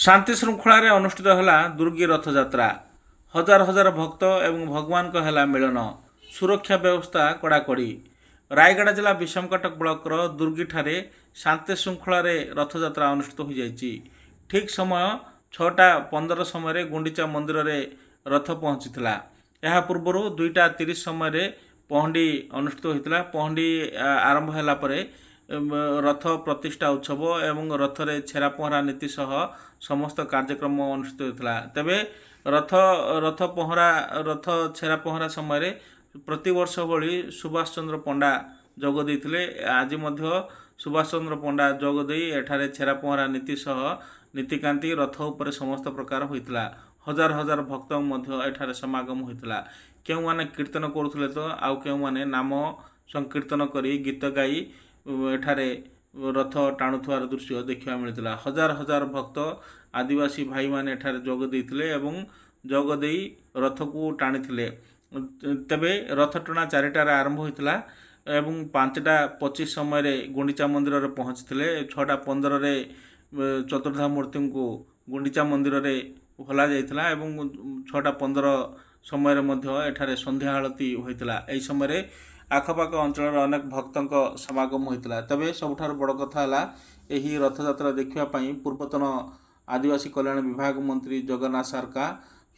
शांति श्रृंखला रे अनुष्ठित होला दुर्गी रथयात्रा। हजार हजार भक्त एवं भगवान को हेला मिलन। सुरक्षा व्यवस्था कड़ाकड़ी। रायगढ़ जिला विषमकटक ब्लॉक दुर्गी ठारे शांति श्रृंखला रे रथयात्रा अनुष्ठित हो जाइछि। ठीक समय 6:15 समय गुंडीचा मंदिर रे रथ पहुंचीथिला। यह पूर्व 2:30 समय पहंडी अनुष्ठित होता। पहंडी आरंभ होला परे रथ प्रतिष्ठा उत्सव एवं रथ रे छेरा पहरा नीति सह समस्त कार्यक्रम अनुष्ठित होता। तेबे रथ पहरा रथ छेरा पहरा समय प्रति वर्ष भली सुभाष चंद्र पंडा जोग देइथिले। आज मध्य सुभाष चंद्र पंडा जोग देई एठारे छेरा पहरा नीति सह नीतिकांति रथ उपरे समस्त प्रकार होइतला। हजार हजार भक्त मध्य एठारे समागम होइतला। केउ माने कीर्तन करुथले तो आउ केउ माने नाम संकीर्तन करी गीत गाई एठारे रथ टाणुथुआर दृश्य देखा मिलता। हजार हजार भक्त आदिवासी भाई माने एठारे जोग देइथिले एवं जोग देई रथ को टाणीथिले। तबे रथ टଣା 4टार आरंभ होइतला एवं 5:25 समय गुंडीचा मंदिर रे पहुंचथिले। 6:15 रे चतुर्धा मूर्ति को गुंडीचा मंदिर रे होला जाइतला एवं 6:15 समय मध्य एठारे संध्या आरती होइतला। एई समय आखपाख अंचल अनेक भक्तों समागम होता। तबे सबुठार बड़ कथा है यही रथयात्रा देखा पूर्वतन आदिवासी कल्याण विभाग मंत्री जगन्नाथ सारका,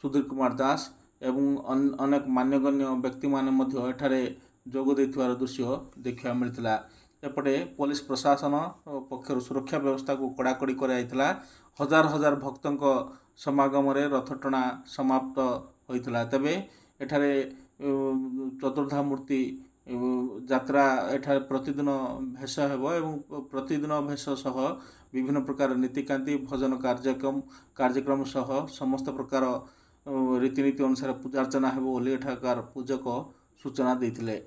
सुधीर कुमार दास एवं अनेक मान्यगण्य व्यक्ति माने एठारे जोग देथिवार दृश्य देखा मिलता। एपटे पुलिस प्रशासन पक्षर सुरक्षा व्यवस्था को कड़ाकड़ी कराइथिला। हजार हजार भक्तों समागम रे रथ टଣା समाप्त होइथिला। तबे एठारे चतुर्धा मूर्ति यात्रा एठारे प्रतिदिन भेष हेबो एवं प्रतिदिन भेष सह विभिन्न प्रकार नीतिकांति भजन कार्यक्रम सह समस्त प्रकार रीतिनीति अनुसार पूजा अर्चना हेबो बोली एठाकार पूजक सूचना देथिले।